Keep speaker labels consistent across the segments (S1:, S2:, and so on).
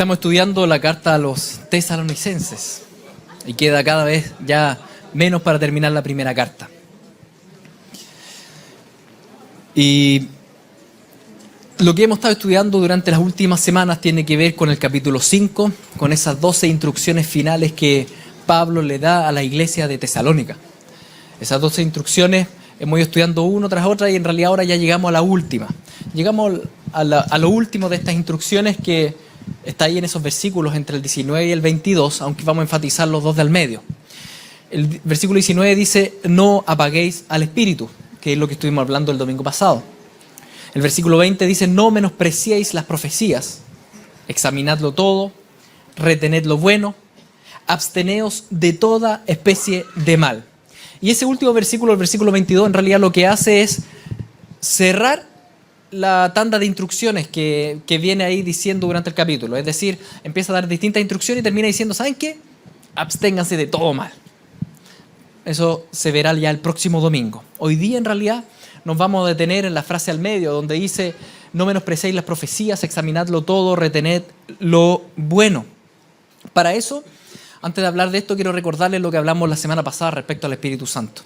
S1: Estamos estudiando la carta a los tesalonicenses y queda cada vez ya menos para terminar la primera carta. Y lo que hemos estado estudiando durante las últimas semanas tiene que ver con el capítulo 5, con esas 12 instrucciones finales que Pablo le da a la iglesia de Tesalónica. Esas 12 instrucciones hemos ido estudiando una tras otra y en realidad ahora ya llegamos a la última. Llegamos a lo último de estas instrucciones que está ahí en esos versículos entre el 19 y el 22, aunque vamos a enfatizar los dos del medio. El versículo 19 dice, no apaguéis al espíritu, que es lo que estuvimos hablando el domingo pasado. El versículo 20 dice, no menospreciéis las profecías, examinadlo todo, retened lo bueno, absteneos de toda especie de mal. Y ese último versículo, el versículo 22, en realidad lo que hace es cerrar la tanda de instrucciones que viene ahí diciendo durante el capítulo. Es decir, empieza a dar distintas instrucciones y termina diciendo, ¿saben qué? Absténganse de todo mal. Eso se verá ya el próximo domingo. Hoy día, en realidad, nos vamos a detener en la frase al medio, donde dice, no menospreciéis las profecías, examinadlo todo, retened lo bueno. Para eso, antes de hablar de esto, quiero recordarles lo que hablamos la semana pasada respecto al Espíritu Santo.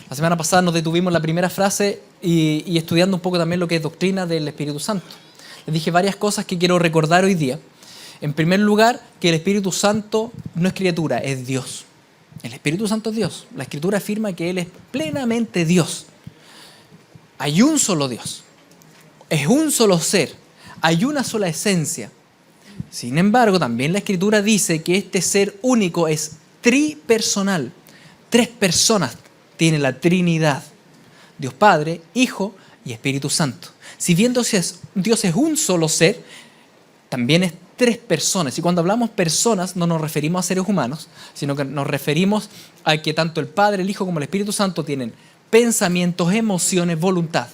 S1: La semana pasada nos detuvimos en la primera frase y estudiando un poco también lo que es doctrina del Espíritu Santo. Les dije varias cosas que quiero recordar hoy día. En primer lugar, que el Espíritu Santo no es criatura, es Dios. El Espíritu Santo es Dios. La Escritura afirma que Él es plenamente Dios. Hay un solo Dios. Es un solo ser. Hay una sola esencia. Sin embargo, también la Escritura dice que este ser único es tripersonal. 3 personas tiene la Trinidad. Dios Padre, Hijo y Espíritu Santo. Si bien Dios es un solo ser, también es 3 personas. Y cuando hablamos personas no nos referimos a seres humanos, sino que nos referimos a que tanto el Padre, el Hijo como el Espíritu Santo tienen pensamientos, emociones, voluntad.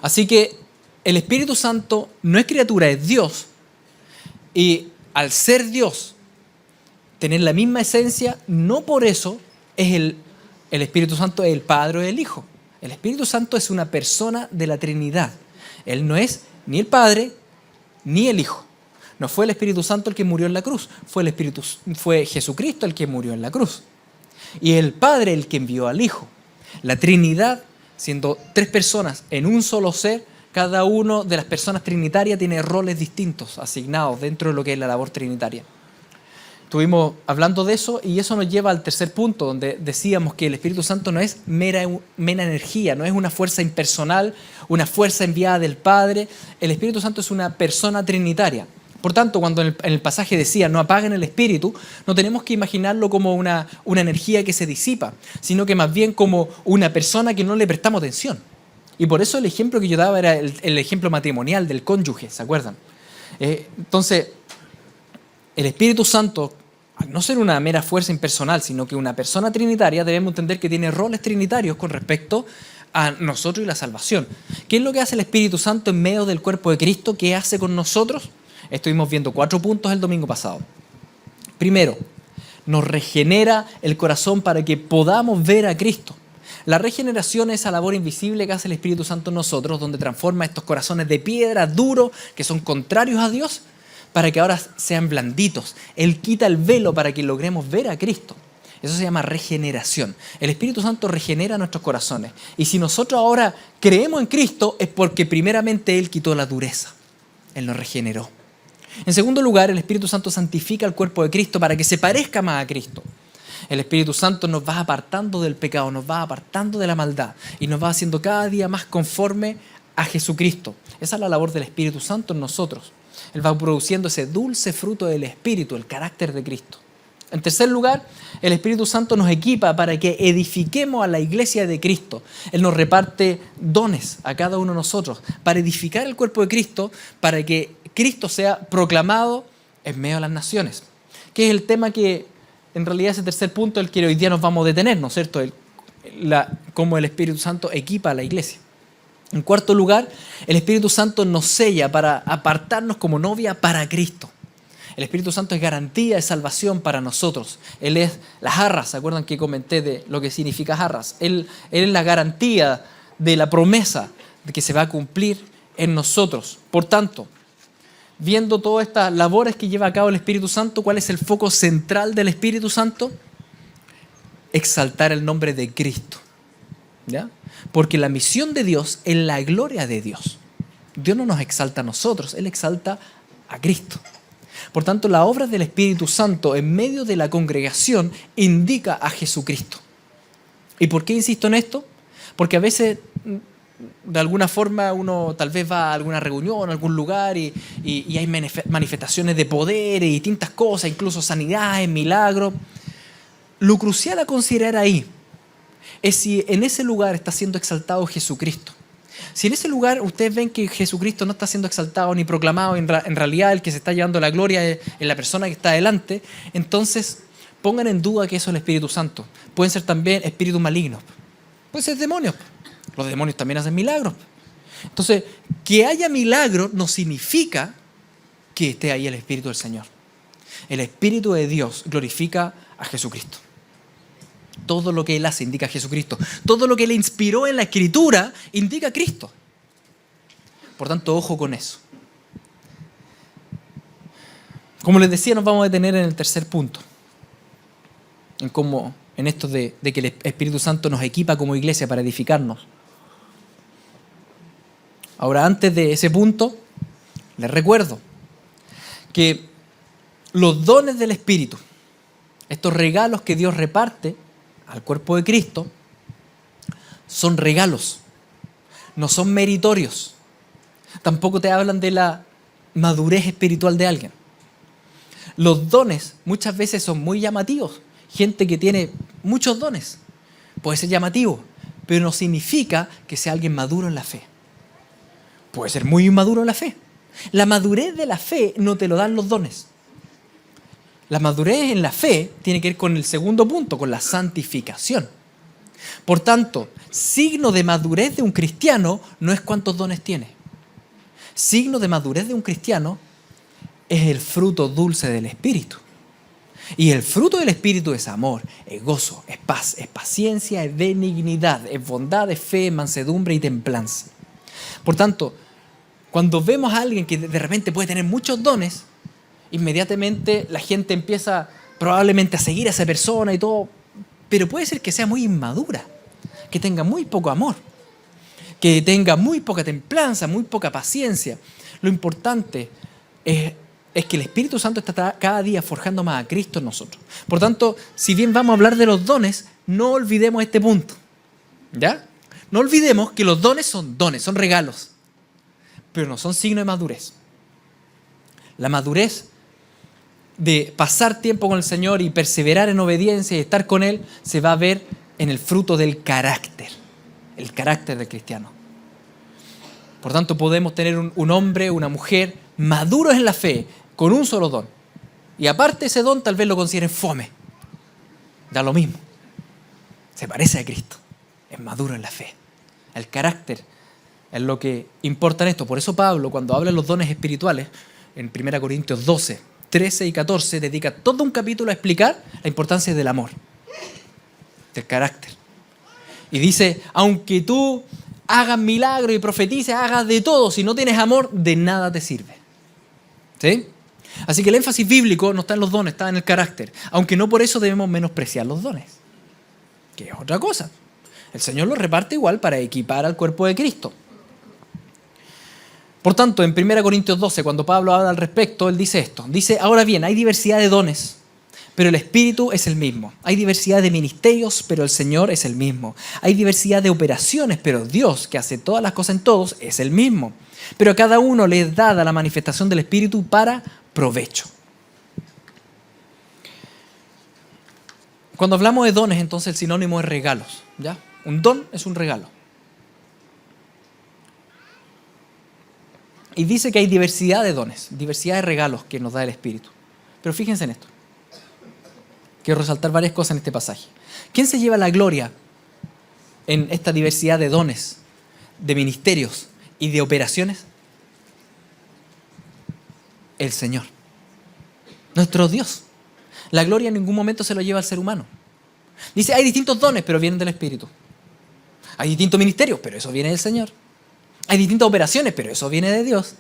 S1: Así que el Espíritu Santo no es criatura, es Dios. Y al ser Dios, tener la misma esencia, no por eso es el Espíritu Santo es el Padre o el Hijo. El Espíritu Santo es una persona de la Trinidad. Él no es ni el Padre ni el Hijo. No fue el Espíritu Santo el que murió en la cruz, fue Jesucristo el que murió en la cruz. Y el Padre el que envió al Hijo. La Trinidad, siendo 3 personas en un solo ser, cada una de las personas trinitarias tiene roles distintos asignados dentro de lo que es la labor trinitaria. Estuvimos hablando de eso y eso nos lleva al tercer punto, donde decíamos que el Espíritu Santo no es mera energía, no es una fuerza impersonal, una fuerza enviada del Padre. El Espíritu Santo es una persona trinitaria. Por tanto, cuando en el pasaje decía no apaguen el Espíritu, no tenemos que imaginarlo como una energía que se disipa, sino que más bien como una persona que no le prestamos atención. Y por eso el ejemplo que yo daba era el ejemplo matrimonial del cónyuge, ¿se acuerdan? Entonces, el Espíritu Santo, al no ser una mera fuerza impersonal, sino que una persona trinitaria, debemos entender que tiene roles trinitarios con respecto a nosotros y la salvación. ¿Qué es lo que hace el Espíritu Santo en medio del cuerpo de Cristo? ¿Qué hace con nosotros? Estuvimos viendo 4 puntos el domingo pasado. Primero, nos regenera el corazón para que podamos ver a Cristo. La regeneración es esa labor invisible que hace el Espíritu Santo en nosotros, donde transforma estos corazones de piedra duros, que son contrarios a Dios, para que ahora sean blanditos. Él quita el velo para que logremos ver a Cristo. Eso se llama regeneración. El Espíritu Santo regenera nuestros corazones. Y si nosotros ahora creemos en Cristo, es porque primeramente Él quitó la dureza. Él nos regeneró. En segundo lugar, el Espíritu Santo santifica el cuerpo de Cristo para que se parezca más a Cristo. El Espíritu Santo nos va apartando del pecado, nos va apartando de la maldad y nos va haciendo cada día más conforme a Jesucristo. Esa es la labor del Espíritu Santo en nosotros. Él va produciendo ese dulce fruto del Espíritu, el carácter de Cristo. En tercer lugar, el Espíritu Santo nos equipa para que edifiquemos a la iglesia de Cristo. Él nos reparte dones a cada uno de nosotros para edificar el cuerpo de Cristo, para que Cristo sea proclamado en medio de las naciones. Que es el tema que, en realidad, ese tercer punto el que hoy día nos vamos a detener, ¿no es cierto? Cómo el Espíritu Santo equipa a la iglesia. En cuarto lugar, el Espíritu Santo nos sella para apartarnos como novia para Cristo. El Espíritu Santo es garantía de salvación para nosotros. Él es las arras, ¿se acuerdan que comenté de lo que significa arras? Él es la garantía de la promesa de que se va a cumplir en nosotros. Por tanto, viendo todas estas labores que lleva a cabo el Espíritu Santo, ¿cuál es el foco central del Espíritu Santo? Exaltar el nombre de Cristo. ¿Ya? Porque la misión de Dios es la gloria de Dios. Dios no nos exalta a nosotros, Él exalta a Cristo. Por tanto, la obra del Espíritu Santo en medio de la congregación indica a Jesucristo. ¿Y por qué insisto en esto? Porque a veces, de alguna forma, uno tal vez va a alguna reunión, a algún lugar y hay manifestaciones de poder y distintas cosas, incluso sanidades, milagros. Lo crucial a considerar ahí es si en ese lugar está siendo exaltado Jesucristo. Si en ese lugar ustedes ven que Jesucristo no está siendo exaltado ni proclamado, en realidad el que se está llevando la gloria es la persona que está delante, entonces pongan en duda que eso es el Espíritu Santo. Pueden ser también espíritus malignos. Pueden ser demonios. Los demonios también hacen milagros. Entonces, que haya milagros no significa que esté ahí el Espíritu del Señor. El Espíritu de Dios glorifica a Jesucristo. Todo lo que Él hace indica a Jesucristo. Todo lo que Él inspiró en la Escritura indica a Cristo. Por tanto, ojo con eso. Como les decía, nos vamos a detener en el tercer punto. En esto de que el Espíritu Santo nos equipa como iglesia para edificarnos. Ahora, antes de ese punto, les recuerdo que los dones del Espíritu, estos regalos que Dios reparte al cuerpo de Cristo, son regalos, no son meritorios. Tampoco te hablan de la madurez espiritual de alguien. Los dones muchas veces son muy llamativos. Gente que tiene muchos dones puede ser llamativo, pero no significa que sea alguien maduro en la fe. Puede ser muy inmaduro en la fe. La madurez de la fe no te lo dan los dones. La madurez en la fe tiene que ver con el segundo punto, con la santificación. Por tanto, signo de madurez de un cristiano no es cuántos dones tiene. Signo de madurez de un cristiano es el fruto dulce del Espíritu. Y el fruto del Espíritu es amor, es gozo, es paz, es paciencia, es benignidad, es bondad, es fe, mansedumbre y templanza. Por tanto, cuando vemos a alguien que de repente puede tener muchos dones, inmediatamente la gente empieza probablemente a seguir a esa persona y todo, pero puede ser que sea muy inmadura, que tenga muy poco amor, que tenga muy poca templanza, muy poca paciencia. Lo importante es que el Espíritu Santo está cada día forjando más a Cristo en nosotros. Por tanto, si bien vamos a hablar de los dones, no olvidemos este punto. ¿Ya? No olvidemos que los dones, son regalos, pero no son signo de madurez. La madurez de pasar tiempo con el Señor y perseverar en obediencia y estar con Él se va a ver en el fruto del carácter, el carácter del cristiano. Por tanto, podemos tener un hombre, una mujer maduros en la fe, con un solo don. Y aparte ese don tal vez lo consideren fome. Da lo mismo. Se parece a Cristo. Es maduro en la fe. El carácter es lo que importa en esto. Por eso Pablo, cuando habla de los dones espirituales, en 1 Corintios 12, 13 y 14, dedica todo un capítulo a explicar la importancia del amor, del carácter. Y dice, aunque tú hagas milagros y profetices, hagas de todo, si no tienes amor, de nada te sirve. ¿Sí? Así que el énfasis bíblico no está en los dones, está en el carácter. Aunque no por eso debemos menospreciar los dones, que es otra cosa. El Señor los reparte igual para equipar al cuerpo de Cristo. Por tanto, en 1 Corintios 12, cuando Pablo habla al respecto, él dice esto. Dice, ahora bien, hay diversidad de dones, pero el Espíritu es el mismo. Hay diversidad de ministerios, pero el Señor es el mismo. Hay diversidad de operaciones, pero Dios, que hace todas las cosas en todos, es el mismo. Pero a cada uno le es dada la manifestación del Espíritu para provecho. Cuando hablamos de dones, entonces el sinónimo es regalos, ¿ya? Un don es un regalo. Y dice que hay diversidad de dones, diversidad de regalos que nos da el Espíritu. Pero fíjense en esto. Quiero resaltar varias cosas en este pasaje. ¿Quién se lleva la gloria en esta diversidad de dones, de ministerios y de operaciones? El Señor, nuestro Dios. La gloria en ningún momento se lo lleva al ser humano. Dice, hay distintos dones, pero vienen del Espíritu. Hay distintos ministerios, pero eso viene del Señor. Hay distintas operaciones, pero eso viene de Dios.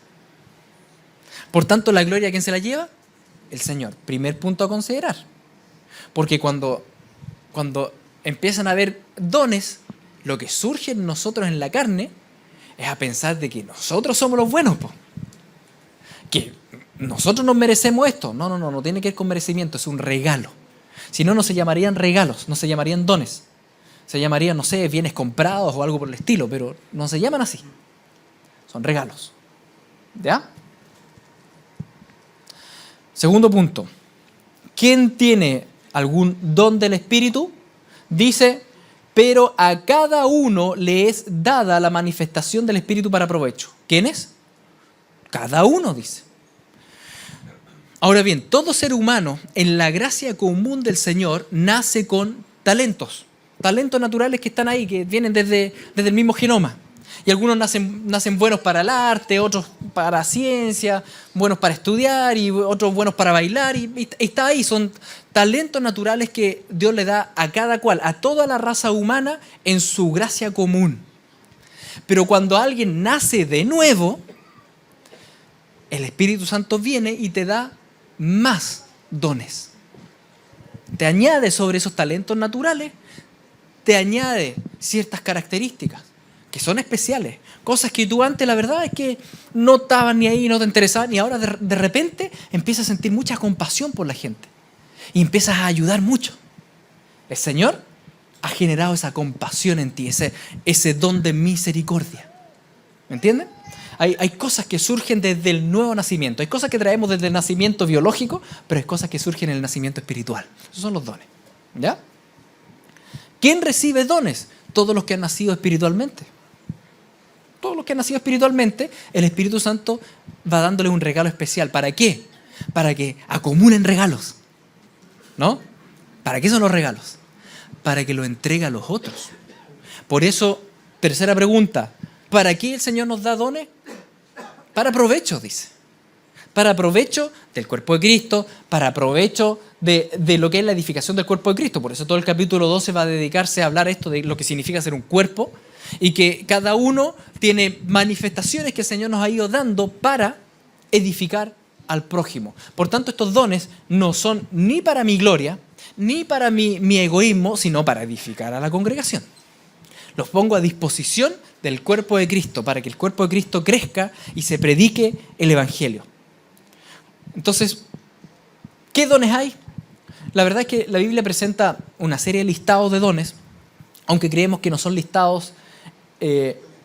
S1: Por tanto, la gloria, ¿quién se la lleva? El Señor. Primer punto a considerar. Porque cuando empiezan a haber dones, lo que surge en nosotros en la carne es a pensar de que nosotros somos los buenos, po. Que nosotros nos merecemos esto. No tiene que ver con merecimiento, es un regalo. Si no, no se llamarían regalos, no se llamarían dones. Se llamarían, no sé, bienes comprados o algo por el estilo, pero no se llaman así. Son regalos. ¿Ya? Segundo punto. ¿Quién tiene algún don del Espíritu? Dice, pero a cada uno le es dada la manifestación del Espíritu para provecho. ¿Quién es? Cada uno, dice. Ahora bien, todo ser humano en la gracia común del Señor nace con talentos. Talentos naturales que están ahí, que vienen desde el mismo genoma. Y algunos nacen buenos para el arte, otros para ciencia, buenos para estudiar y otros buenos para bailar. Y está ahí, son talentos naturales que Dios le da a cada cual, a toda la raza humana en su gracia común. Pero cuando alguien nace de nuevo, el Espíritu Santo viene y te da más dones. Te añade sobre esos talentos naturales, te añade ciertas características que son especiales, cosas que tú antes la verdad es que no estabas ni ahí, no te interesaban, y ahora de repente empiezas a sentir mucha compasión por la gente y empiezas a ayudar mucho. El Señor ha generado esa compasión en ti, ese don de misericordia. ¿Me entienden? Hay cosas que surgen desde el nuevo nacimiento, hay cosas que traemos desde el nacimiento biológico, pero hay cosas que surgen en el nacimiento espiritual. Esos son los dones. ¿Ya? ¿Quién recibe dones? Todos los que han nacido espiritualmente. Todos los que han nacido espiritualmente, el Espíritu Santo va dándoles un regalo especial. ¿Para qué? Para que acumulen regalos. ¿No? ¿Para qué son los regalos? Para que lo entregue a los otros. Por eso, tercera pregunta, ¿para qué el Señor nos da dones? Para provecho, dice. Para provecho del cuerpo de Cristo, para provecho de lo que es la edificación del cuerpo de Cristo. Por eso todo el capítulo 12 va a dedicarse a hablar esto de lo que significa ser un cuerpo y que cada uno tiene manifestaciones que el Señor nos ha ido dando para edificar al prójimo. Por tanto, estos dones no son ni para mi gloria, ni para mi egoísmo, sino para edificar a la congregación. Los pongo a disposición del cuerpo de Cristo para que el cuerpo de Cristo crezca y se predique el Evangelio. Entonces, ¿qué dones hay? La verdad es que la Biblia presenta una serie de listados de dones, aunque creemos que no son listados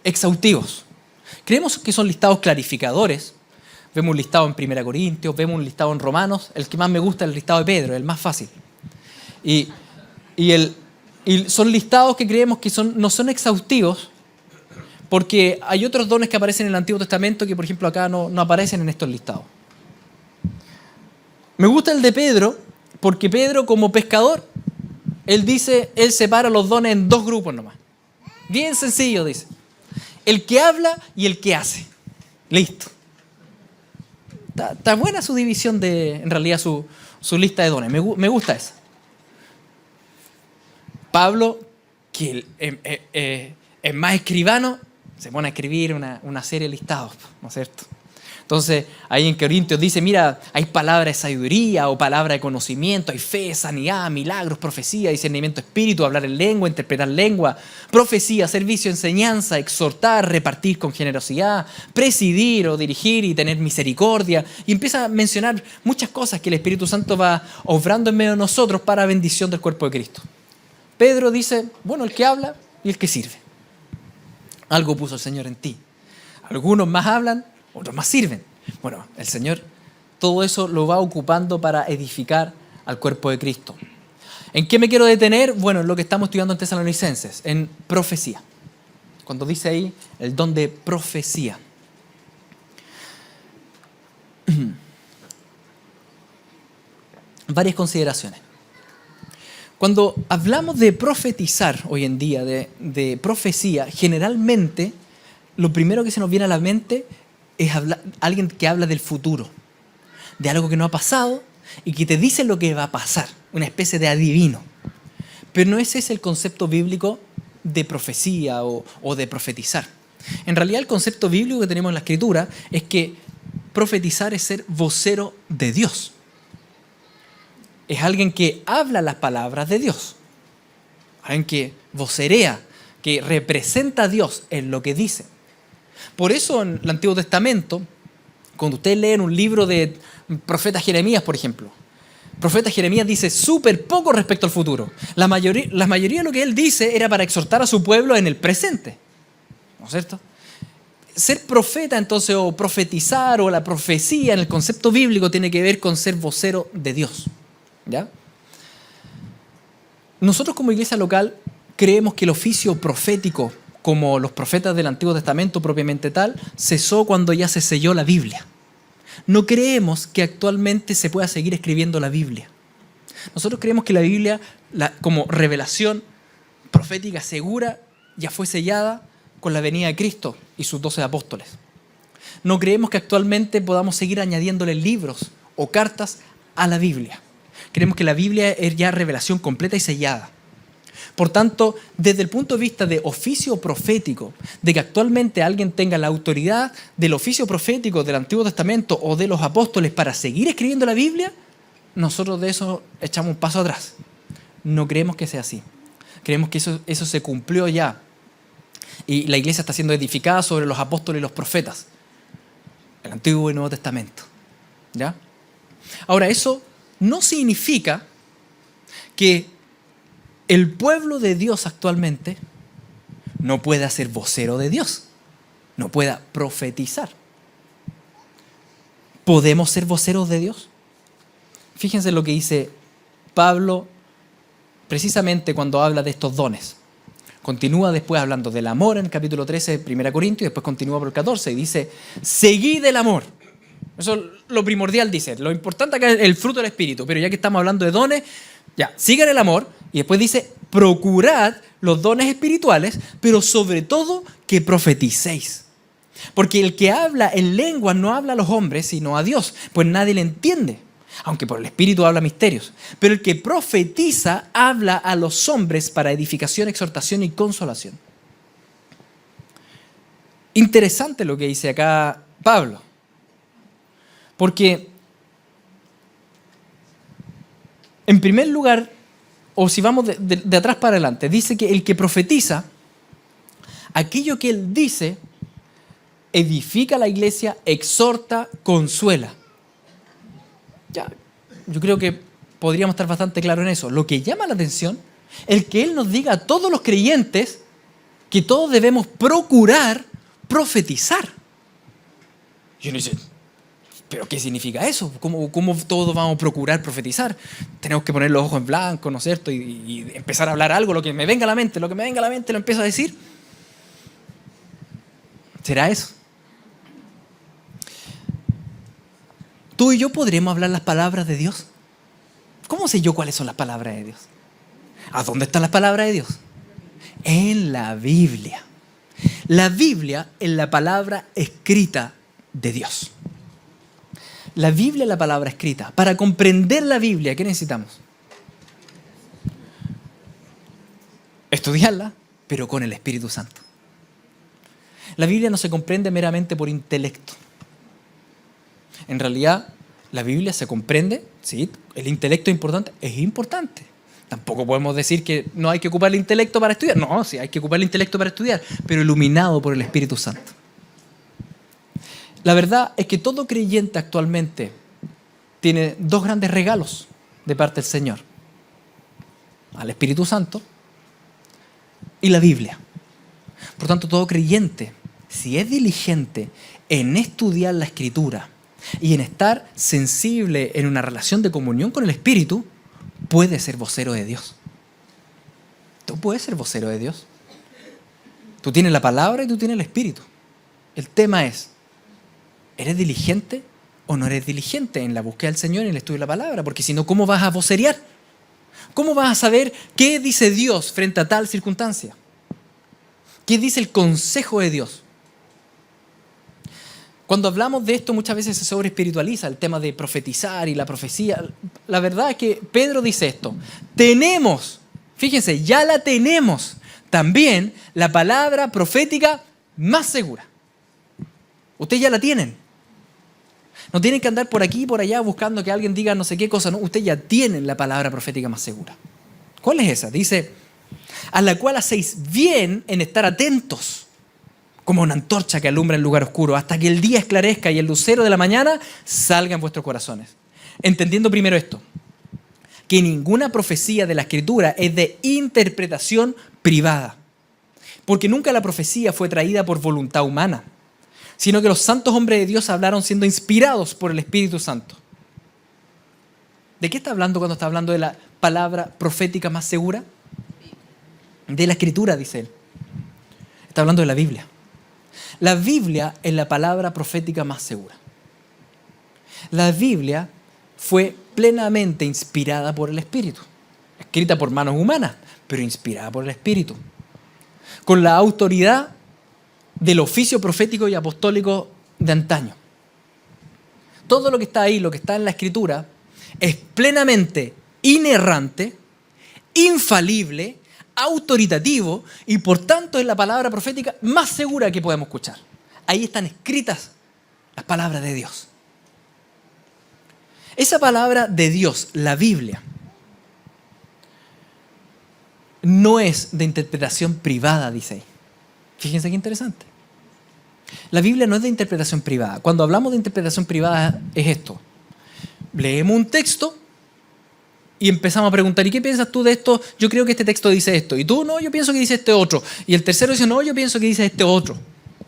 S1: exhaustivos. Creemos que son listados clarificadores. Vemos un listado en 1 Corintios, vemos un listado en Romanos. El que más me gusta es el listado de Pedro, el más fácil. Y son listados que creemos que no son exhaustivos, porque hay otros dones que aparecen en el Antiguo Testamento que, por ejemplo, acá no aparecen en estos listados. Me gusta el de Pedro, porque Pedro, como pescador, él separa los dones en dos grupos nomás. Bien sencillo, dice. El que habla y el que hace. Listo. Está buena su división en realidad, su lista de dones. Me gusta esa. Pablo, que es más escribano, se pone a escribir una serie de listados, ¿no es cierto? Entonces, ahí en Corintios dice, mira, hay palabra de sabiduría o palabra de conocimiento, hay fe, sanidad, milagros, profecía, discernimiento de espíritu, hablar en lengua, interpretar lengua, profecía, servicio, enseñanza, exhortar, repartir con generosidad, presidir o dirigir y tener misericordia. Y empieza a mencionar muchas cosas que el Espíritu Santo va obrando en medio de nosotros para bendición del cuerpo de Cristo. Pedro dice, bueno, el que habla y el que sirve. Algo puso el Señor en ti. Algunos más hablan, otros más sirven. Bueno, el Señor todo eso lo va ocupando para edificar al cuerpo de Cristo. ¿En qué me quiero detener? Bueno, en lo que estamos estudiando en Tesalonicenses, en profecía. Cuando dice ahí el don de profecía. Varias consideraciones. Cuando hablamos de profetizar hoy en día, de profecía, generalmente lo primero que se nos viene a la mente es alguien que habla del futuro, de algo que no ha pasado y que te dice lo que va a pasar, una especie de adivino. Pero no ese es el concepto bíblico de profecía o de profetizar. En realidad el concepto bíblico que tenemos en la Escritura es que profetizar es ser vocero de Dios. Es alguien que habla las palabras de Dios. Alguien que vocerea, que representa a Dios en lo que dice. Por eso en el Antiguo Testamento, cuando ustedes leen un libro de profeta Jeremías, por ejemplo, el profeta Jeremías dice súper poco respecto al futuro. La mayoría de lo que él dice era para exhortar a su pueblo en el presente. ¿No es cierto? Ser profeta entonces, o profetizar, o la profecía en el concepto bíblico tiene que ver con ser vocero de Dios. ¿Ya? Nosotros como iglesia local creemos que el oficio profético, como los profetas del Antiguo Testamento propiamente tal, cesó cuando ya se selló la Biblia. No creemos que actualmente se pueda seguir escribiendo la Biblia. Nosotros creemos que la Biblia, como revelación profética segura, ya fue sellada con la venida de Cristo y sus 12 apóstoles. No creemos que actualmente podamos seguir añadiéndole libros o cartas a la Biblia. Creemos que la Biblia es ya revelación completa y sellada. Por tanto, desde el punto de vista de oficio profético, de que actualmente alguien tenga la autoridad del oficio profético del Antiguo Testamento o de los apóstoles para seguir escribiendo la Biblia, nosotros de eso echamos un paso atrás. No creemos que sea así. Creemos que eso se cumplió ya. Y la iglesia está siendo edificada sobre los apóstoles y los profetas, el Antiguo y Nuevo Testamento. ¿Ya? Ahora, eso no significa que el pueblo de Dios actualmente no pueda ser vocero de Dios, no pueda profetizar. ¿Podemos ser voceros de Dios? Fíjense lo que dice Pablo precisamente cuando habla de estos dones. Continúa después hablando del amor en el capítulo 13 de 1 Corintios y después continúa por el 14 y dice, seguid el amor. Eso es lo primordial, dice. Lo importante acá es el fruto del Espíritu, pero ya que estamos hablando de dones, ya, sigan el amor y después dice, procurad los dones espirituales, pero sobre todo que profeticéis. Porque el que habla en lenguas no habla a los hombres, sino a Dios, pues nadie le entiende, aunque por el Espíritu habla misterios. Pero el que profetiza habla a los hombres para edificación, exhortación y consolación. Interesante lo que dice acá Pablo, porque en primer lugar, o si vamos de atrás para adelante, dice que el que profetiza, aquello que él dice, edifica la iglesia, exhorta, consuela. Ya, yo creo que podríamos estar bastante claros en eso. Lo que llama la atención es que él nos diga a todos los creyentes que todos debemos procurar profetizar. Y uno dice, ¿pero qué significa eso? ¿Cómo todos vamos a procurar profetizar? Tenemos que poner los ojos en blanco, ¿no es cierto? Y empezar a hablar algo, lo que me venga a la mente, lo empiezo a decir. ¿Será eso? ¿Tú y yo podremos hablar las palabras de Dios? ¿Cómo sé yo cuáles son las palabras de Dios? ¿A dónde están las palabras de Dios? En la Biblia. La Biblia es la palabra escrita de Dios. La Biblia es la palabra escrita. Para comprender la Biblia, ¿qué necesitamos? Estudiarla, pero con el Espíritu Santo. La Biblia no se comprende meramente por intelecto. En realidad, la Biblia se comprende, ¿sí? El intelecto es importante. Tampoco podemos decir que no hay que ocupar el intelecto para estudiar. No, sí, hay que ocupar el intelecto para estudiar, pero iluminado por el Espíritu Santo. La verdad es que todo creyente actualmente tiene dos grandes regalos de parte del Señor. Al Espíritu Santo y la Biblia. Por tanto, todo creyente, si es diligente en estudiar la Escritura y en estar sensible en una relación de comunión con el Espíritu, puede ser vocero de Dios. Tú puedes ser vocero de Dios. Tú tienes la palabra y tú tienes el Espíritu. El tema es, ¿eres diligente o no eres diligente en la búsqueda del Señor y en el estudio de la palabra? Porque si no, ¿cómo vas a vocerear? ¿Cómo vas a saber qué dice Dios frente a tal circunstancia? ¿Qué dice el consejo de Dios? Cuando hablamos de esto, muchas veces se sobreespiritualiza el tema de profetizar y la profecía. La verdad es que Pedro dice esto. Tenemos, fíjense, ya la tenemos, también la palabra profética más segura. Ustedes ya la tienen. No tienen que andar por aquí y por allá buscando que alguien diga no sé qué cosa. No, ustedes ya tienen la palabra profética más segura. ¿Cuál es esa? Dice, a la cual hacéis bien en estar atentos, como una antorcha que alumbra el lugar oscuro, hasta que el día esclarezca y el lucero de la mañana salga en vuestros corazones. Entendiendo primero esto, que ninguna profecía de la Escritura es de interpretación privada, porque nunca la profecía fue traída por voluntad humana, sino que los santos hombres de Dios hablaron siendo inspirados por el Espíritu Santo. ¿De qué está hablando cuando está hablando de la palabra profética más segura? De la Escritura, dice él. Está hablando de la Biblia. La Biblia es la palabra profética más segura. La Biblia fue plenamente inspirada por el Espíritu, escrita por manos humanas, pero inspirada por el Espíritu, con la autoridad del oficio profético y apostólico de antaño. Todo lo que está ahí, lo que está en la Escritura, es plenamente inerrante, infalible, autoritativo y por tanto es la palabra profética más segura que podemos escuchar. Ahí están escritas las palabras de Dios. Esa palabra de Dios, la Biblia, no es de interpretación privada, dice ahí. Fíjense qué interesante. La Biblia no es de interpretación privada. Cuando hablamos de interpretación privada es esto. Leemos un texto y empezamos a preguntar, ¿y qué piensas tú de esto? Yo creo que este texto dice esto. Y tú, no, yo pienso que dice este otro. Y el tercero dice, no, yo pienso que dice este otro.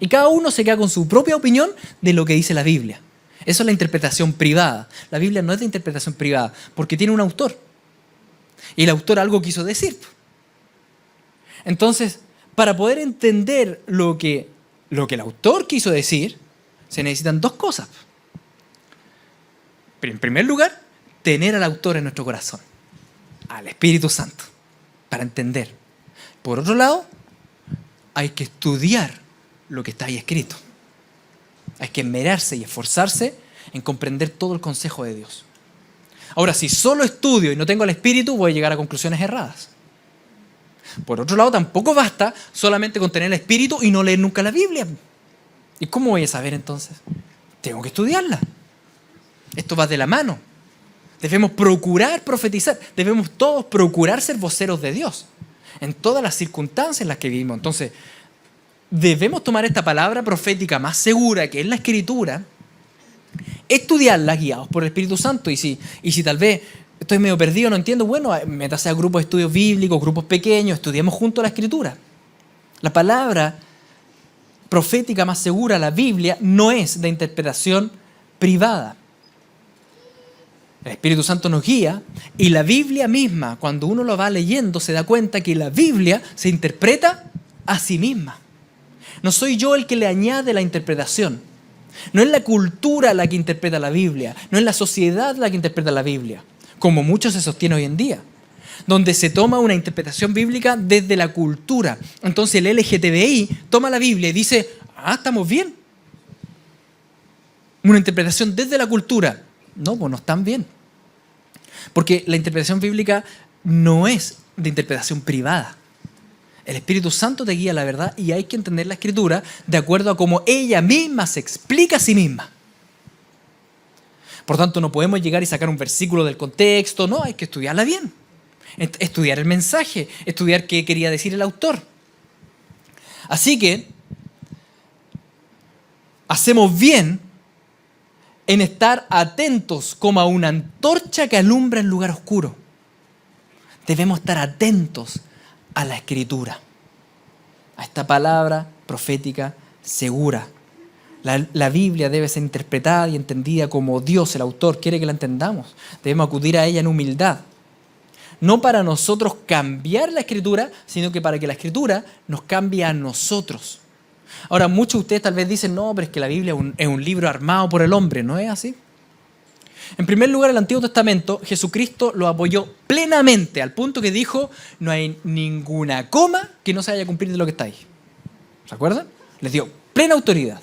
S1: Y cada uno se queda con su propia opinión de lo que dice la Biblia. Eso es la interpretación privada. La Biblia no es de interpretación privada porque tiene un autor. Y el autor algo quiso decir. Entonces, para poder entender lo que el autor quiso decir, se necesitan dos cosas. En primer lugar, tener al autor en nuestro corazón, al Espíritu Santo, para entender. Por otro lado, hay que estudiar lo que está ahí escrito. Hay que esmerarse y esforzarse en comprender todo el consejo de Dios. Ahora, si solo estudio y no tengo el Espíritu, voy a llegar a conclusiones erradas. Por otro lado, tampoco basta solamente con tener el Espíritu y no leer nunca la Biblia. ¿Y cómo voy a saber entonces? Tengo que estudiarla. Esto va de la mano. Debemos procurar profetizar. Debemos todos procurar ser voceros de Dios en todas las circunstancias en las que vivimos. Entonces, debemos tomar esta palabra profética más segura que es la Escritura, estudiarla guiados por el Espíritu Santo. Y si tal vez estoy medio perdido, no entiendo, bueno, métase a grupos de estudios bíblicos, grupos pequeños, estudiemos juntos la Escritura. La palabra profética más segura, la Biblia, no es de interpretación privada. El Espíritu Santo nos guía y la Biblia misma, cuando uno lo va leyendo, se da cuenta que la Biblia se interpreta a sí misma. No soy yo el que le añade la interpretación. No es la cultura la que interpreta la Biblia. No es la sociedad la que interpreta la Biblia, como mucho se sostiene hoy en día, donde se toma una interpretación bíblica desde la cultura. Entonces el LGTBI toma la Biblia y dice, estamos bien. Una interpretación desde la cultura. No, pues no están bien. Porque la interpretación bíblica no es de interpretación privada. El Espíritu Santo te guía a la verdad y hay que entender la Escritura de acuerdo a cómo ella misma se explica a sí misma. Por tanto, no podemos llegar y sacar un versículo del contexto. No, hay que estudiarla bien. Estudiar el mensaje, estudiar qué quería decir el autor. Así que hacemos bien en estar atentos como a una antorcha que alumbra el lugar oscuro. Debemos estar atentos a la Escritura, a esta palabra profética segura. La Biblia debe ser interpretada y entendida como Dios, el autor, quiere que la entendamos. Debemos acudir a ella en humildad. No para nosotros cambiar la Escritura, sino que para que la Escritura nos cambie a nosotros. Ahora, muchos de ustedes tal vez dicen, no, pero es que la Biblia es un libro armado por el hombre. ¿No es así? En primer lugar, el Antiguo Testamento, Jesucristo lo apoyó plenamente, al punto que dijo, no hay ninguna coma que no se haya cumplido de lo que está ahí. ¿Se acuerdan? Les dio plena autoridad.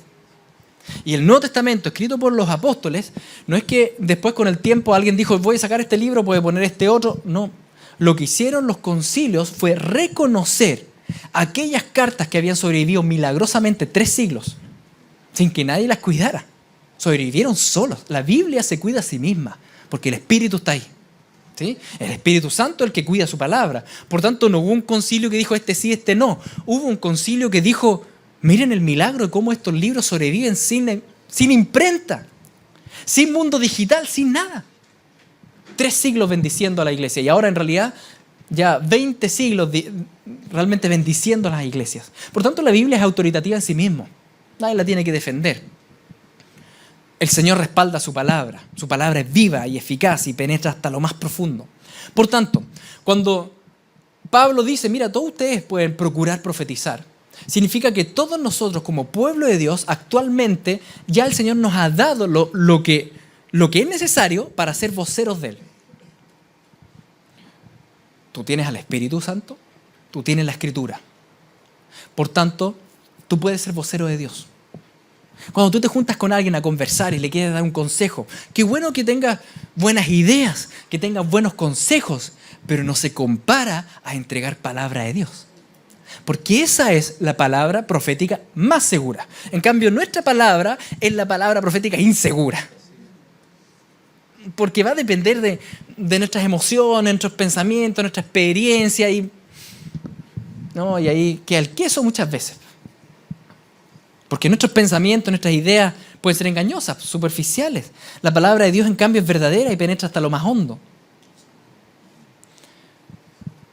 S1: Y el Nuevo Testamento, escrito por los apóstoles, no es que después con el tiempo alguien dijo, voy a sacar este libro, voy a poner este otro. No. Lo que hicieron los concilios fue reconocer aquellas cartas que habían sobrevivido milagrosamente 3 siglos, sin que nadie las cuidara. Sobrevivieron solos. La Biblia se cuida a sí misma, porque el Espíritu está ahí. ¿Sí? El Espíritu Santo es el que cuida su palabra. Por tanto, no hubo un concilio que dijo este sí, este no. Hubo un concilio que dijo, miren el milagro de cómo estos libros sobreviven sin imprenta, sin mundo digital, sin nada. 3 siglos bendiciendo a la iglesia. Y ahora en realidad ya 20 siglos realmente bendiciendo a las iglesias. Por tanto, la Biblia es autoritativa en sí misma. Nadie la tiene que defender. El Señor respalda su palabra. Su palabra es viva y eficaz y penetra hasta lo más profundo. Por tanto, cuando Pablo dice, mira, todos ustedes pueden procurar profetizar, significa que todos nosotros como pueblo de Dios, actualmente ya el Señor nos ha dado lo que es necesario para ser voceros de Él. Tú tienes al Espíritu Santo, tú tienes la Escritura. Por tanto, tú puedes ser vocero de Dios. Cuando tú te juntas con alguien a conversar y le quieres dar un consejo, qué bueno que tengas buenas ideas, que tengas buenos consejos, pero no se compara a entregar palabra de Dios. Porque esa es la palabra profética más segura. En cambio, nuestra palabra es la palabra profética insegura. Porque va a depender de nuestras emociones, nuestros pensamientos, nuestra experiencia y ahí queda el queso muchas veces. Porque nuestros pensamientos, nuestras ideas pueden ser engañosas, superficiales. La palabra de Dios, en cambio, es verdadera y penetra hasta lo más hondo.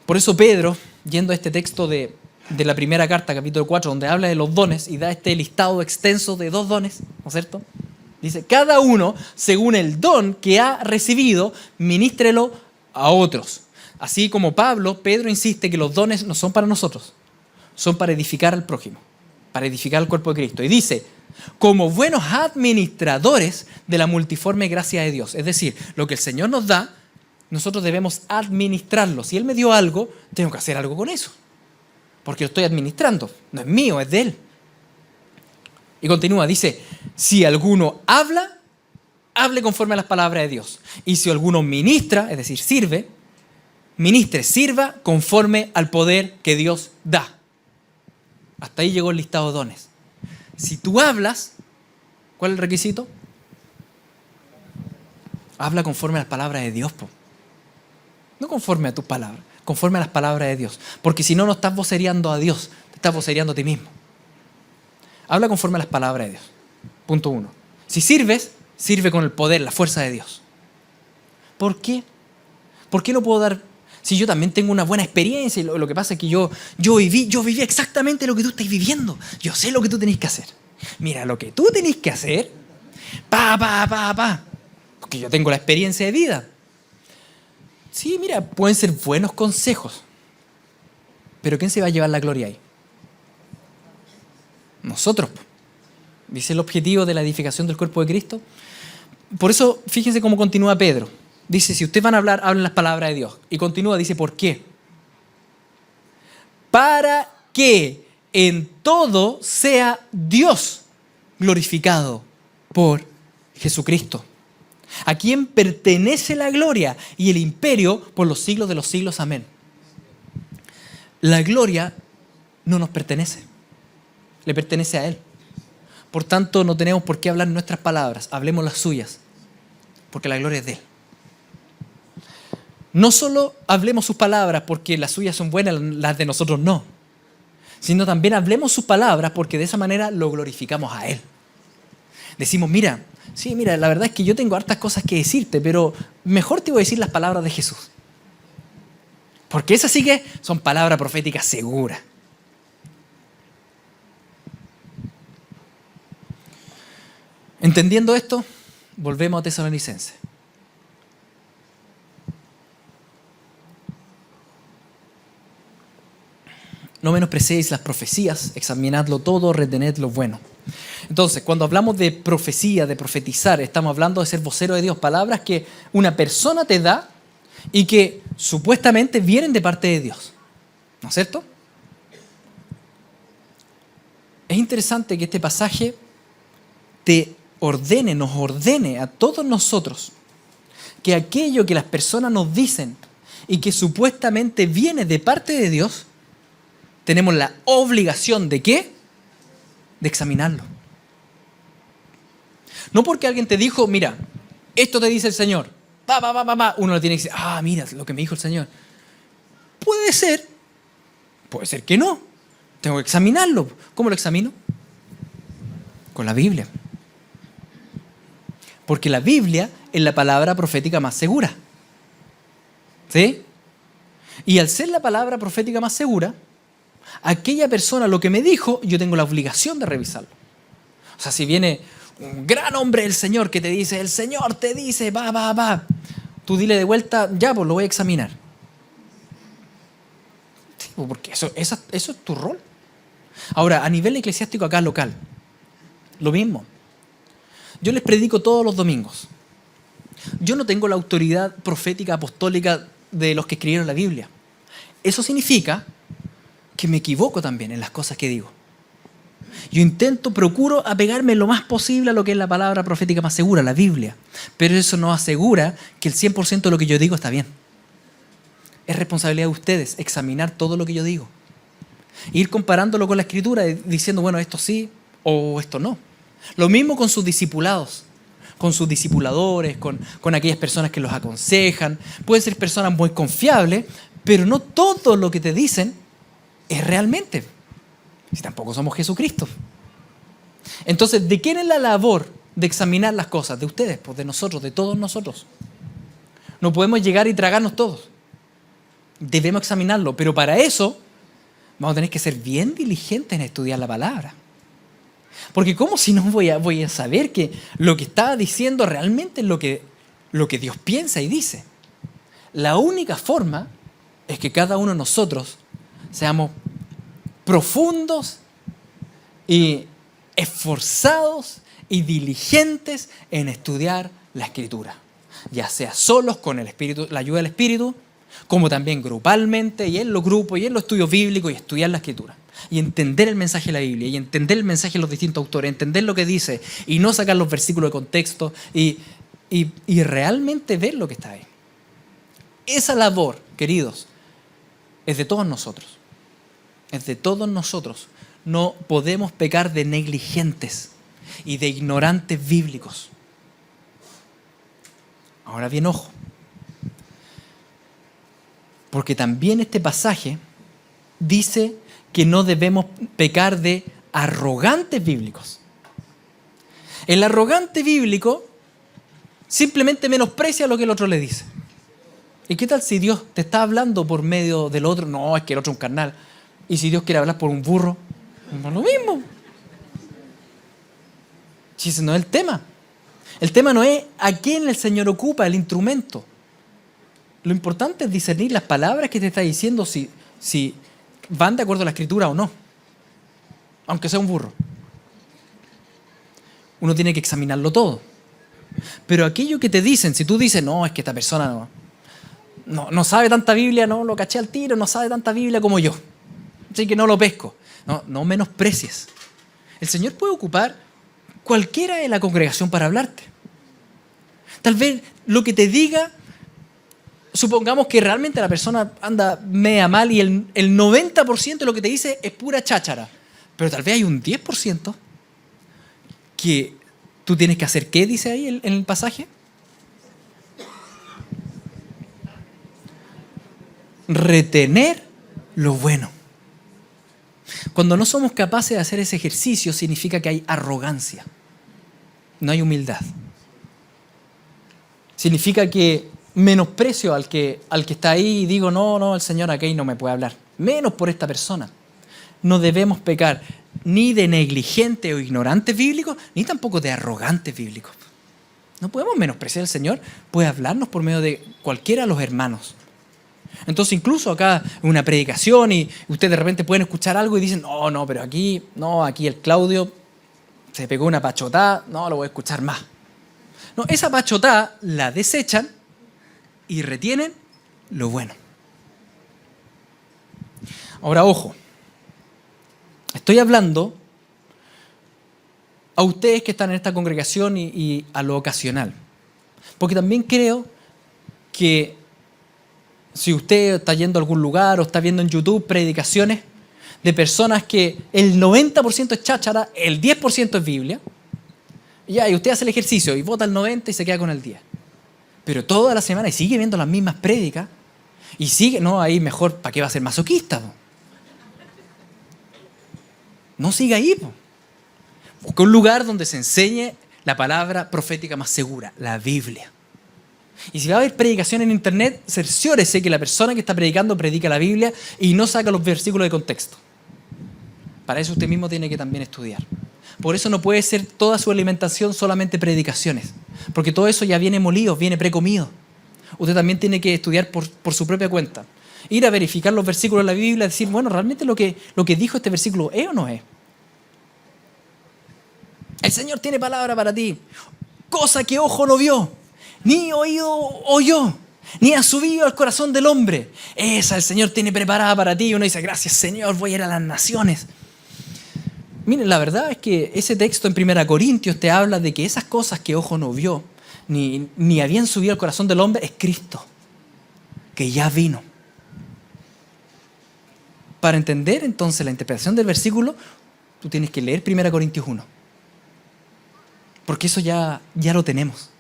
S1: Por eso Pedro, yendo a este texto de la primera carta, capítulo 4, donde habla de los dones y da este listado extenso de 2 dones, ¿no es cierto? Dice, cada uno, según el don que ha recibido, ministrelo a otros. Así como Pedro insiste que los dones no son para nosotros, son para edificar al prójimo, para edificar el cuerpo de Cristo. Y dice, como buenos administradores de la multiforme gracia de Dios. Es decir, lo que el Señor nos da, nosotros debemos administrarlo. Si Él me dio algo, tengo que hacer algo con eso. Porque lo estoy administrando. No es mío, es de Él. Y continúa, dice, si alguno habla, hable conforme a las palabras de Dios. Y si alguno ministra, es decir, sirva conforme al poder que Dios da. Hasta ahí llegó el listado de dones. Si tú hablas, ¿cuál es el requisito? Habla conforme a las palabras de Dios, po. No conforme a tus palabras, conforme a las palabras de Dios. Porque si no, no estás vocereando a Dios, te estás vocereando a ti mismo. Habla conforme a las palabras de Dios. Punto 1. Si sirves, sirve con el poder, la fuerza de Dios. ¿Por qué? ¿Por qué no puedo dar? Si yo también tengo una buena experiencia y lo que pasa es que yo viví exactamente lo que tú estás viviendo. Yo sé lo que tú tenés que hacer. Mira, lo que tú tenés que hacer, porque yo tengo la experiencia de vida. Sí, mira, pueden ser buenos consejos. Pero ¿quién se va a llevar la gloria ahí? Nosotros. ¿Dice el objetivo de la edificación del cuerpo de Cristo? Por eso, fíjense cómo continúa Pedro. Dice, si ustedes van a hablar, hablen las palabras de Dios. Y continúa, dice, ¿por qué? Para que en todo sea Dios glorificado por Jesucristo, a quien pertenece la gloria y el imperio por los siglos de los siglos. Amén. La gloria no nos pertenece, le pertenece a Él. Por tanto, no tenemos por qué hablar nuestras palabras, hablemos las suyas, porque la gloria es de Él. No solo hablemos sus palabras porque las suyas son buenas, las de nosotros no, sino también hablemos sus palabras porque de esa manera lo glorificamos a Él. Decimos, mira, la verdad es que yo tengo hartas cosas que decirte, pero mejor te voy a decir las palabras de Jesús. Porque esas sí que son palabras proféticas seguras. Entendiendo esto, volvemos a Tesalonicenses. No menospreciéis las profecías, examinadlo todo, retened lo bueno. Entonces, cuando hablamos de profecía, de profetizar, estamos hablando de ser vocero de Dios, palabras que una persona te da y que supuestamente vienen de parte de Dios. ¿No es cierto? Es interesante que este pasaje nos ordene a todos nosotros que aquello que las personas nos dicen y que supuestamente viene de parte de Dios, tenemos la obligación ¿de qué? De examinarlo. No porque alguien te dijo, mira, esto te dice el Señor. Uno le tiene que decir, mira lo que me dijo el Señor. Puede ser que no. Tengo que examinarlo. ¿Cómo lo examino? Con la Biblia. Porque la Biblia es la palabra profética más segura. ¿Sí? Y al ser la palabra profética más segura, aquella persona lo que me dijo, yo tengo la obligación de revisarlo. O sea, si viene un gran hombre del Señor que te dice, el Señor te dice, tú dile de vuelta, ya, pues lo voy a examinar. Sí, porque eso es tu rol. Ahora, a nivel eclesiástico acá local, lo mismo. Yo les predico todos los domingos. Yo no tengo la autoridad profética apostólica de los que escribieron la Biblia. Eso significa que me equivoco también en las cosas que digo. Yo procuro apegarme lo más posible a lo que es la palabra profética más segura, la Biblia. Pero eso no asegura que el 100% de lo que yo digo está bien. Es responsabilidad de ustedes examinar todo lo que yo digo. Ir comparándolo con la Escritura, diciendo, bueno, esto sí o esto no. Lo mismo con sus discipulados, con sus discipuladores, con aquellas personas que los aconsejan. Pueden ser personas muy confiables, pero no todo lo que te dicen es realmente. Si tampoco somos Jesucristo. Entonces, ¿de quién es la labor de examinar las cosas? De ustedes, pues de nosotros, de todos nosotros. No podemos llegar y tragarnos todos. Debemos examinarlo, pero para eso vamos a tener que ser bien diligentes en estudiar la palabra. Porque ¿cómo si no voy a saber que lo que está diciendo realmente es lo que Dios piensa y dice? La única forma es que cada uno de nosotros seamos profundos y esforzados y diligentes en estudiar la Escritura. Ya sea solos con el Espíritu, la ayuda del Espíritu, como también grupalmente y en los grupos y en los estudios bíblicos y estudiar la Escritura. Y entender el mensaje de la Biblia y entender el mensaje de los distintos autores, entender lo que dice y no sacar los versículos de contexto y realmente ver lo que está ahí. Esa labor, queridos, es de todos nosotros. Es de todos nosotros. No podemos pecar de negligentes y de ignorantes bíblicos. Ahora bien, ojo. Porque también este pasaje dice que no debemos pecar de arrogantes bíblicos. El arrogante bíblico simplemente menosprecia lo que el otro le dice. ¿Y qué tal si Dios te está hablando por medio del otro? No, es que el otro es un carnal. ¿Y si Dios quiere hablar por un burro? No es lo mismo. Si ese no es el tema. El tema no es a quién el Señor ocupa el instrumento. Lo importante es discernir las palabras que te está diciendo si van de acuerdo a la Escritura o no. Aunque sea un burro. Uno tiene que examinarlo todo. Pero aquello que te dicen, si tú dices, no, es que esta persona no sabe tanta Biblia, no lo caché al tiro, no sabe tanta Biblia como yo. Así que no lo pesco. No menosprecies. El Señor puede ocupar cualquiera de la congregación para hablarte. Tal vez lo que te diga, supongamos que realmente la persona anda media mal y el 90% de lo que te dice es pura cháchara. Pero tal vez hay un 10% que tú tienes que hacer. ¿Qué dice ahí en el pasaje? Retener lo bueno. Cuando no somos capaces de hacer ese ejercicio, significa que hay arrogancia. No hay humildad. Significa que menosprecio al que está ahí y digo, no, el Señor aquí no me puede hablar. Menos por esta persona. No debemos pecar ni de negligentes o ignorantes bíblicos, ni tampoco de arrogantes bíblicos. No podemos menospreciar al Señor. Puede hablarnos por medio de cualquiera de los hermanos. Entonces incluso acá en una predicación y ustedes de repente pueden escuchar algo y dicen, pero aquí el Claudio se pegó una pachotada, no lo voy a escuchar más. No, esa pachotada la desechan y retienen lo bueno. Ahora, ojo, estoy hablando a ustedes que están en esta congregación y a lo ocasional. Porque también creo que si usted está yendo a algún lugar o está viendo en YouTube predicaciones de personas que el 90% es cháchara, el 10% es Biblia, Ya, y usted hace el ejercicio y vota el 90 y se queda con el 10. Pero toda la semana y sigue viendo las mismas prédicas y sigue, no, ahí mejor, ¿para qué va a ser masoquista? Po? No siga ahí. Po. Busca un lugar donde se enseñe la palabra profética más segura, la Biblia. Y si va a haber predicación en internet, cerciórese que la persona que está predicando predica la Biblia y no saca los versículos de contexto. Para eso usted mismo tiene que también estudiar. Por eso no puede ser toda su alimentación solamente predicaciones, porque todo eso ya viene molido, viene precomido. Usted también tiene que estudiar por su propia cuenta. Ir a verificar los versículos de la Biblia y decir, bueno, ¿realmente lo que dijo este versículo es o no es? El Señor tiene palabra para ti, cosa que ojo no vio, ni oído oyó, ni ha subido al corazón del hombre. Esa el Señor tiene preparada para ti. Y uno dice, gracias Señor, voy a ir a las naciones. Miren, la verdad es que ese texto en 1 Corintios te habla de que esas cosas que ojo no vio, ni habían subido al corazón del hombre, es Cristo, que ya vino. Para entender entonces la interpretación del versículo, tú tienes que leer 1 Corintios 1. Porque eso ya lo tenemos.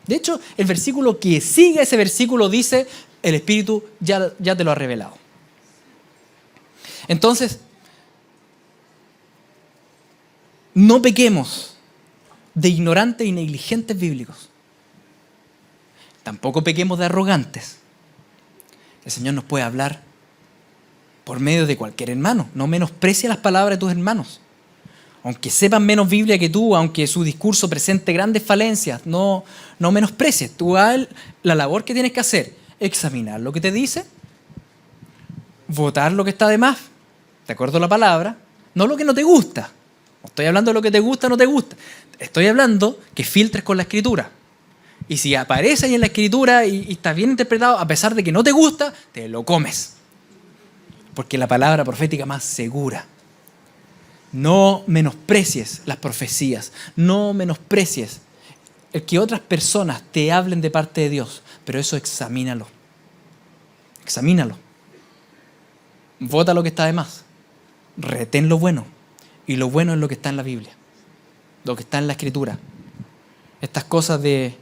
S1: De hecho, el versículo que sigue ese versículo dice, el Espíritu ya te lo ha revelado. Entonces, no pequemos de ignorantes y negligentes bíblicos. Tampoco pequemos de arrogantes. El Señor nos puede hablar por medio de cualquier hermano. No menosprecia las palabras de tus hermanos. Aunque sepan menos Biblia que tú, aunque su discurso presente grandes falencias, no menosprecies. Tú haz la labor que tienes que hacer. Examinar lo que te dice, votar lo que está de más, de acuerdo a la palabra, no lo que no te gusta. No estoy hablando de lo que te gusta o no te gusta. Estoy hablando que filtres con la Escritura. Y si aparece ahí en la Escritura y está bien interpretado, a pesar de que no te gusta, te lo comes. Porque la palabra profética más segura. No menosprecies las profecías. No menosprecies el que otras personas te hablen de parte de Dios. Pero eso examínalo. Examínalo. Vota lo que está de más. Retén lo bueno. Y lo bueno es lo que está en la Biblia, lo que está en la Escritura. Estas cosas de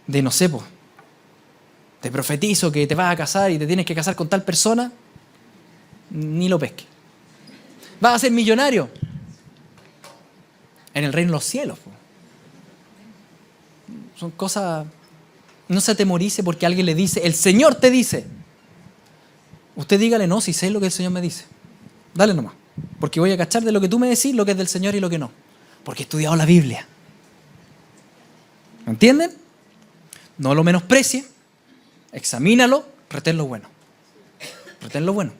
S1: no sé, te profetizo que te vas a casar y te tienes que casar con tal persona, ni lo pesque. Vas a ser millonario en el reino de los cielos. Son cosas, no se atemorice porque alguien le dice, el Señor te dice. Usted dígale, no, si sé lo que el Señor me dice. Dale nomás. Porque voy a cachar de lo que tú me decís, lo que es del Señor y lo que no. Porque he estudiado la Biblia. ¿Me entienden? No lo menosprecie, examínalo, retén lo bueno. Retén lo bueno.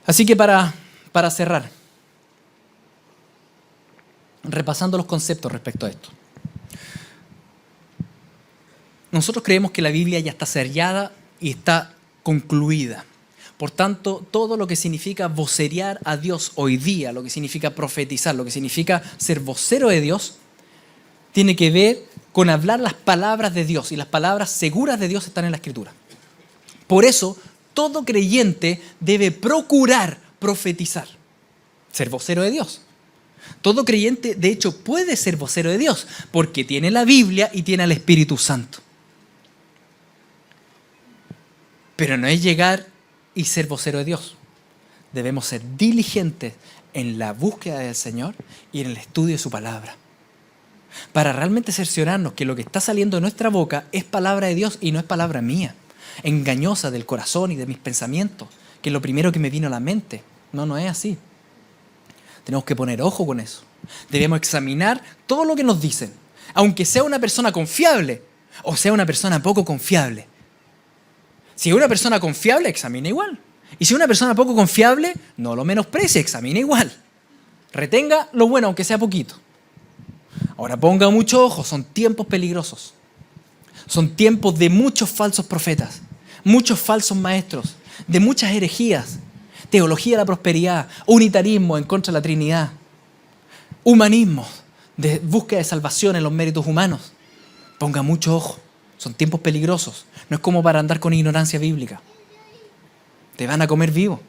S1: Así que para cerrar, repasando los conceptos respecto a esto. Nosotros creemos que la Biblia ya está sellada y está concluida. Por tanto, todo lo que significa vocerear a Dios hoy día, lo que significa profetizar, lo que significa ser vocero de Dios, tiene que ver con hablar las palabras de Dios. Y las palabras seguras de Dios están en la Escritura. Por eso, todo creyente debe procurar profetizar, ser vocero de Dios. Todo creyente, de hecho, puede ser vocero de Dios, porque tiene la Biblia y tiene al Espíritu Santo. Pero no es llegar y ser vocero de Dios. Debemos ser diligentes en la búsqueda del Señor y en el estudio de su palabra. Para realmente cerciorarnos que lo que está saliendo de nuestra boca es palabra de Dios y no es palabra mía, engañosa del corazón y de mis pensamientos, que es lo primero que me vino a la mente. No es así. Tenemos que poner ojo con eso. Debemos examinar todo lo que nos dicen, aunque sea una persona confiable o sea una persona poco confiable. Si es una persona confiable, examina igual. Y si es una persona poco confiable, no lo menosprecie, examina igual. Retenga lo bueno, aunque sea poquito. Ahora ponga mucho ojo, son tiempos peligrosos. Son tiempos de muchos falsos profetas, muchos falsos maestros, de muchas herejías, teología de la prosperidad, unitarismo en contra de la Trinidad, humanismo, de búsqueda de salvación en los méritos humanos. Ponga mucho ojo, son tiempos peligrosos. No es como para andar con ignorancia bíblica. Te van a comer vivo.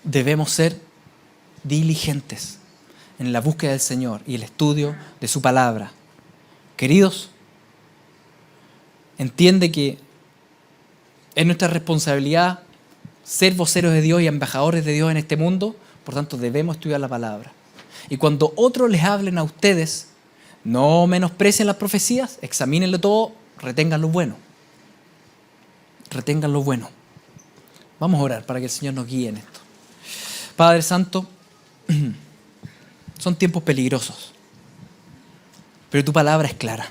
S1: Debemos ser diligentes en la búsqueda del Señor y el estudio de su palabra. Queridos, entiende que es nuestra responsabilidad ser voceros de Dios y embajadores de Dios en este mundo, por tanto debemos estudiar la palabra. Y cuando otros les hablen a ustedes, no menosprecien las profecías, examínenlo todo, retengan lo bueno. Retengan lo bueno. Vamos a orar para que el Señor nos guíe en esto. Padre Santo, son tiempos peligrosos, pero tu palabra es clara.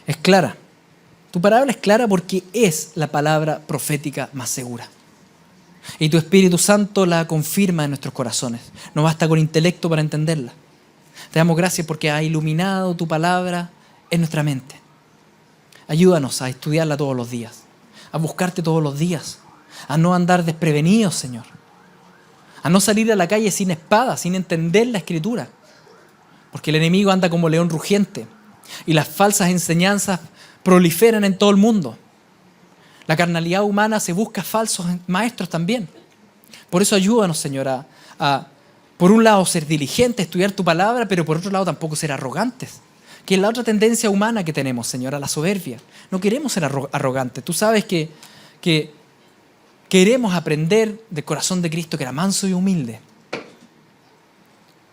S1: Es clara. Tu palabra es clara porque es la palabra profética más segura. Y tu Espíritu Santo la confirma en nuestros corazones. No basta con intelecto para entenderla. Te damos gracias porque has iluminado tu palabra en nuestra mente. Ayúdanos a estudiarla todos los días, a buscarte todos los días, a no andar desprevenidos, Señor, a no salir a la calle sin espada, sin entender la Escritura, porque el enemigo anda como león rugiente y las falsas enseñanzas proliferan en todo el mundo. La carnalidad humana se busca falsos maestros también. Por eso ayúdanos, Señor, a por un lado ser diligentes, estudiar tu palabra, pero por otro lado tampoco ser arrogantes, que es la otra tendencia humana que tenemos, Señor, a la soberbia. No queremos ser arrogantes. Tú sabes que queremos aprender del corazón de Cristo, que era manso y humilde.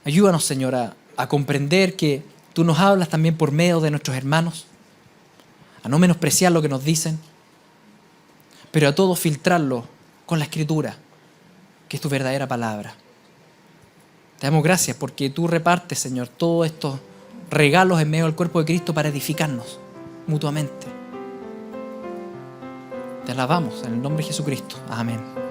S1: Ayúdanos, Señor, a comprender que tú nos hablas también por medio de nuestros hermanos, a no menospreciar lo que nos dicen, pero a todo filtrarlo con la Escritura, que es tu verdadera palabra. Te damos gracias porque tú repartes, Señor, todos estos regalos en medio del cuerpo de Cristo para edificarnos mutuamente. Te alabamos en el nombre de Jesucristo. Amén.